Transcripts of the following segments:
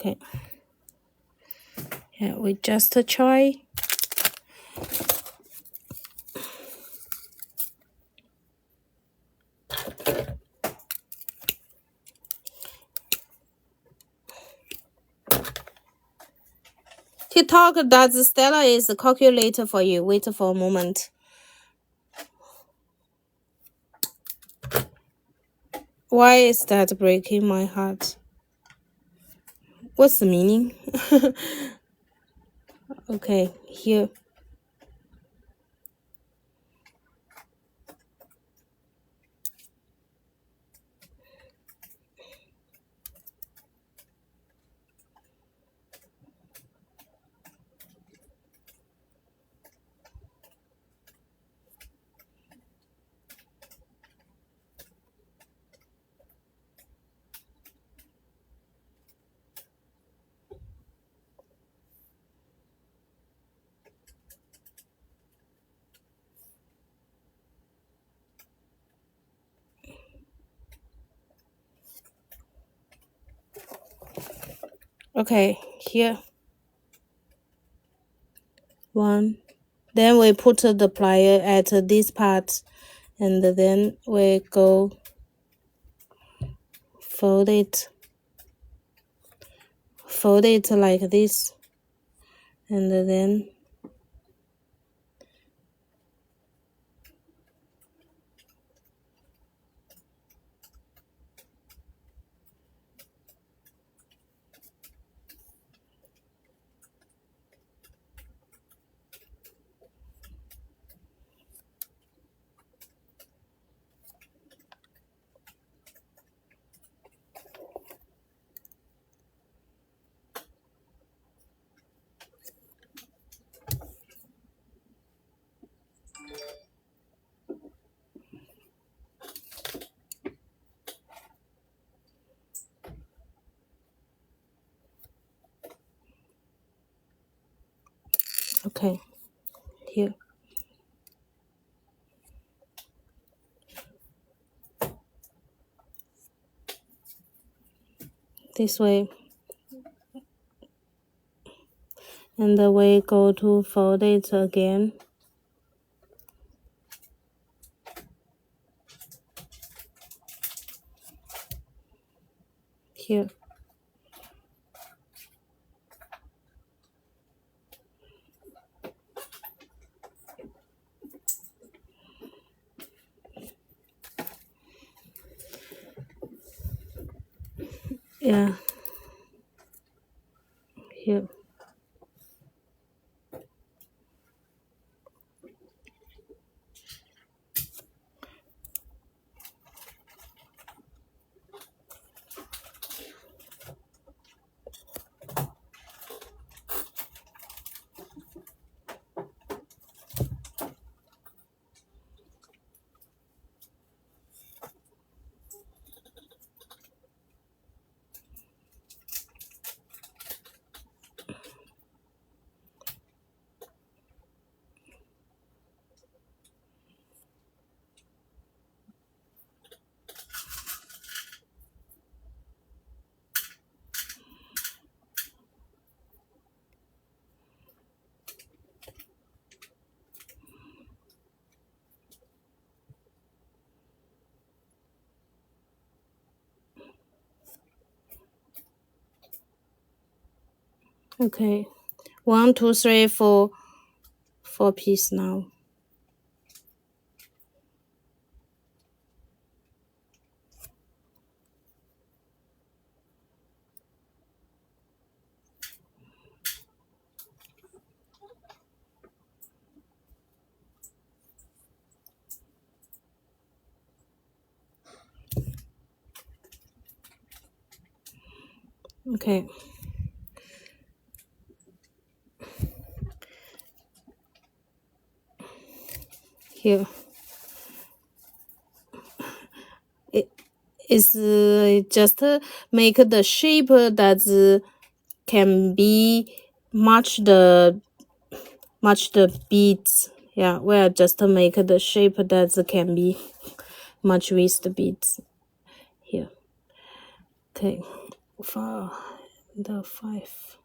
Okay. Yeah, we just try. TikTok does Stella is a calculator for you. Wait for a moment. Why is that breaking my heart? What's the meaning? Okay, here. Okay, here. 1. Then we put the plier at this part, and then we go fold it like this, and then okay, here. This way. And we go to fold it again. Here. Yeah. Here. Okay. 1, 2, 3, 4. 4 pieces now. Okay. Here. It is just make the shape that can be match the beads. Yeah, we'll just make the shape that can be match with the beads. Here. Okay. the 5.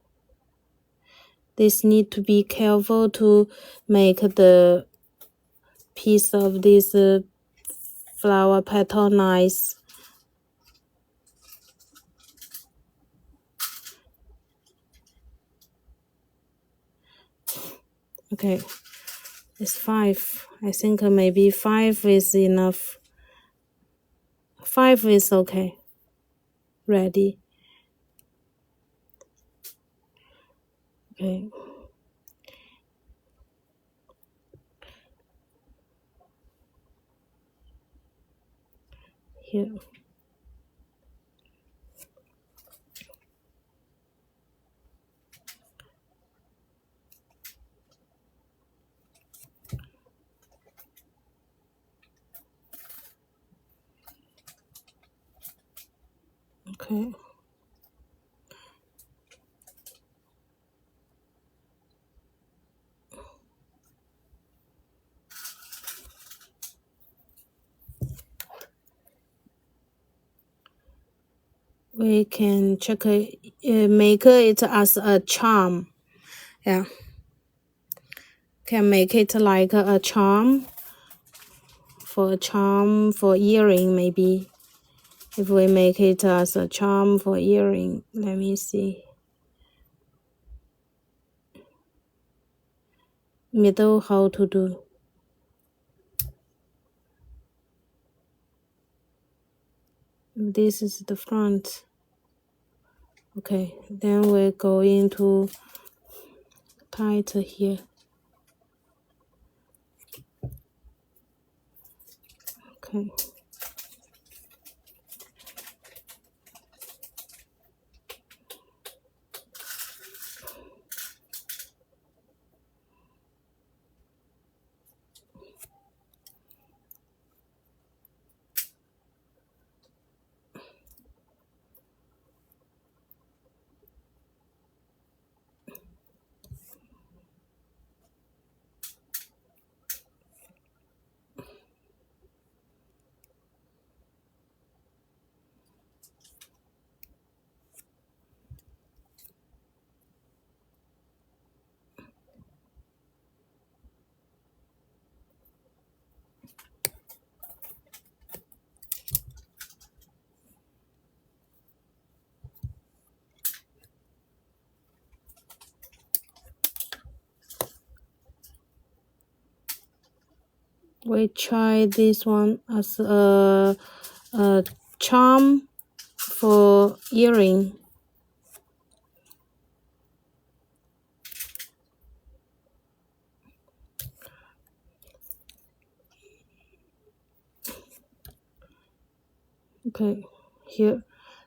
This need to be careful to make the piece of this flower petal nice. Okay, it's 5. I think maybe 5 is enough. 5 is okay. Ready. Okay. Here. Okay. We can check it, make it as a charm. Yeah. Can make it like a charm. For a charm for earring maybe. If we make it as a charm for earring, let me see. Middle, how to do. This is the front. Okay, then we go into tight here. Okay. We try this one as a charm for earring. Okay, here.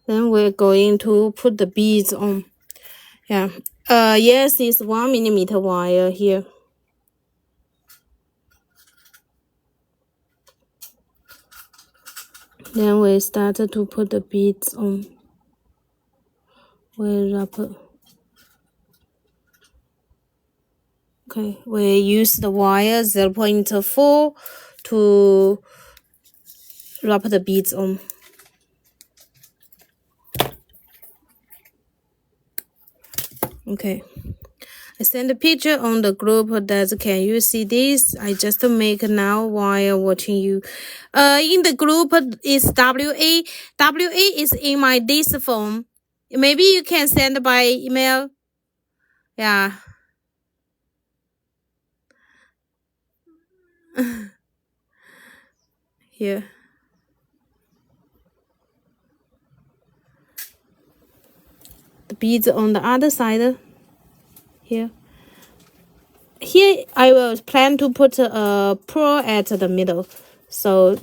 Then we're going to put the beads on. Yeah. Yes, it's 1 millimeter wire here. Then we start to put the beads on. We wrap. Okay, we use the wire 0.4 to wrap the beads on. Okay. I send a picture on the group that can you see this? I just make now while watching you. In the group is WA. WA is in my this phone. Maybe you can send by email. Yeah. Here. The beads on the other side. Here. Here I will plan to put a pearl at the middle. So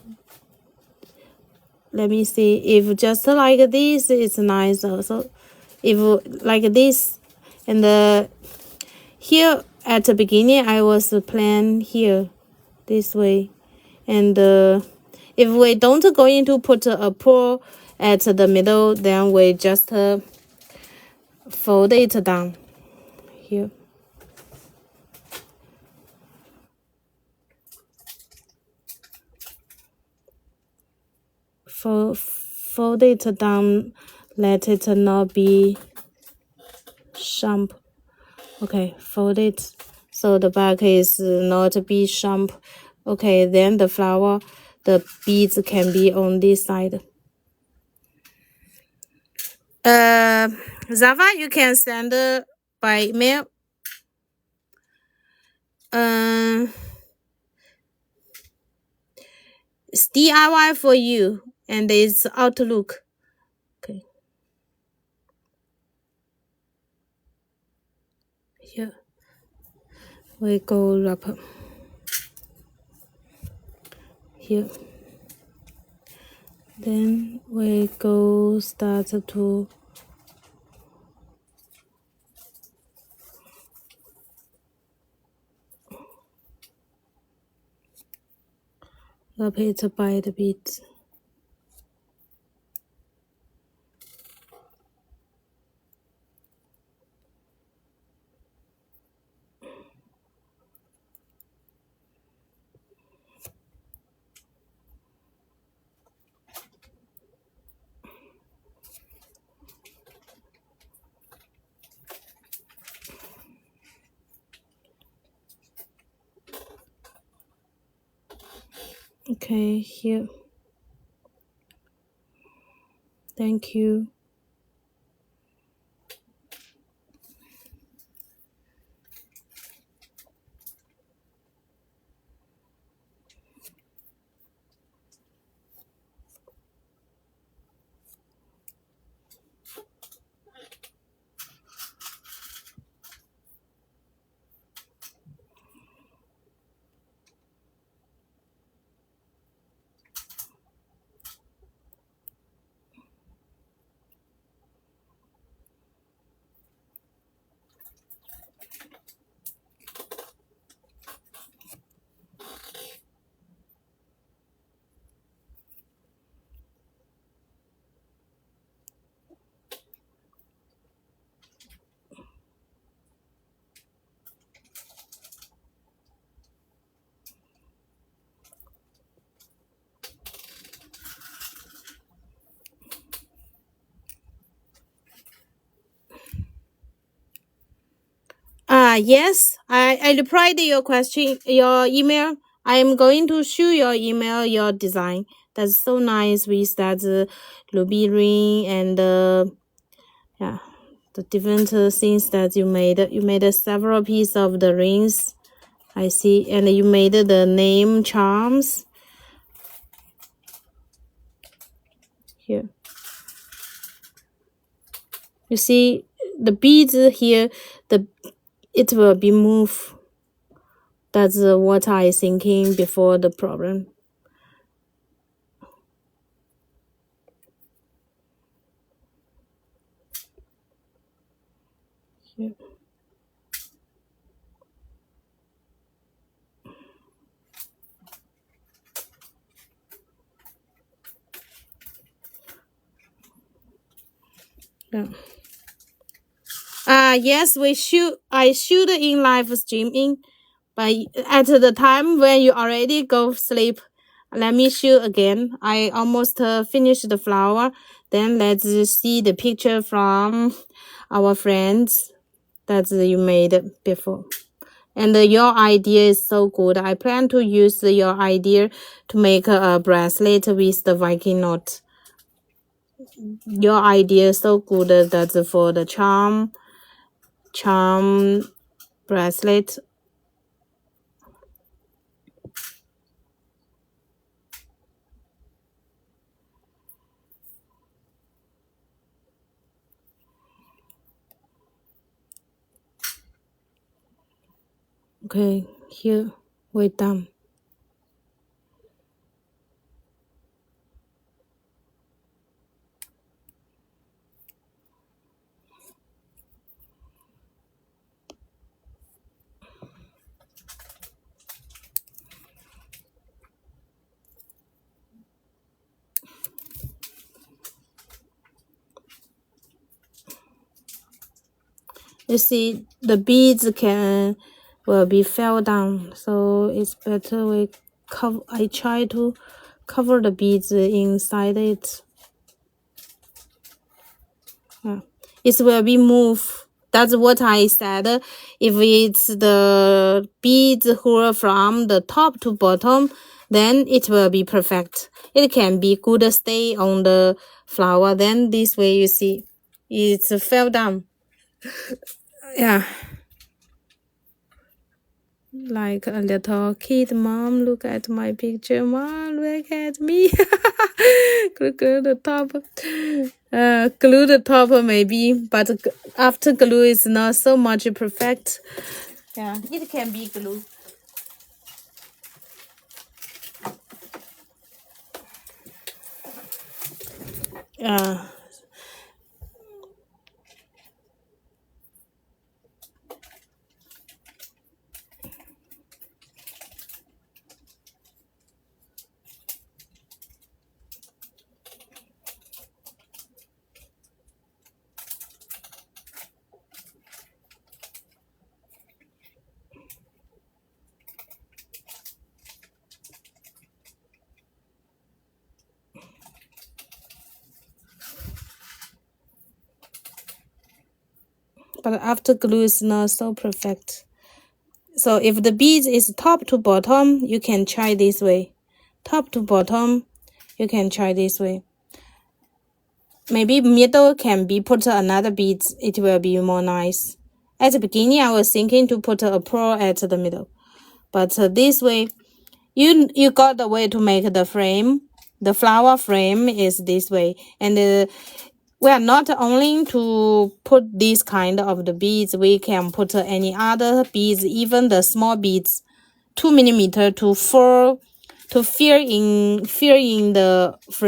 let me see if just like this it's nice also. If like this and here at the beginning I was plan here this way, and if we don't going to put a pearl at the middle, then we just fold it down here. Fold it down, let it not be sharp. Okay, fold it so the back is not be sharp. Okay, then the flower, the beads can be on this side. Zava, you can send by mail. It's DIY for you, and it's Outlook. Okay, here we go wrapper. Here. Then we go start to wrap it by the beads. Okay, here. Thank you. Yes, I replied your question, your email. I am going to show your email, your design. That's so nice with that ruby ring and yeah, the different things that you made. You made several pieces of the rings. I see, and you made the name charms here. You see the beads here. It will be moved. That's what I thinking before the problem. Here. Yeah. Yes, we shoot. I shoot in live streaming, but at the time when you already go sleep, let me shoot again. I almost finished the flower. Then let's see the picture from our friends that you made before. And your idea is so good. I plan to use your idea to make a bracelet with the Viking knot. Your idea is so good. That's for the charm bracelet. Okay, here we're done. You see, the beads will be fell down, so it's better we cover. I try to cover the beads inside it. Yeah. It will be moved That's what I said. If it's the beads who from the top to bottom, then it will be perfect. It can be good stay on the flower. Then this way you see, it's fell down. Yeah, like a little kid. Mom, look at my picture. Mom, look at me. Glue the top. Glue the top maybe, but after glue is not so much perfect. Yeah, it can be glue. Yeah. But after glue is not so perfect. So if the beads is top to bottom, you can try this way. Top to bottom, you can try this way. Maybe middle can be put another beads. It will be more nice. At the beginning, I was thinking to put a pearl at the middle. But this way, you got the way to make the frame. The flower frame is this way. And we are not only to put this kind of the beads, we can put any other beads, even the small beads, 2 millimeter to fill in the frame.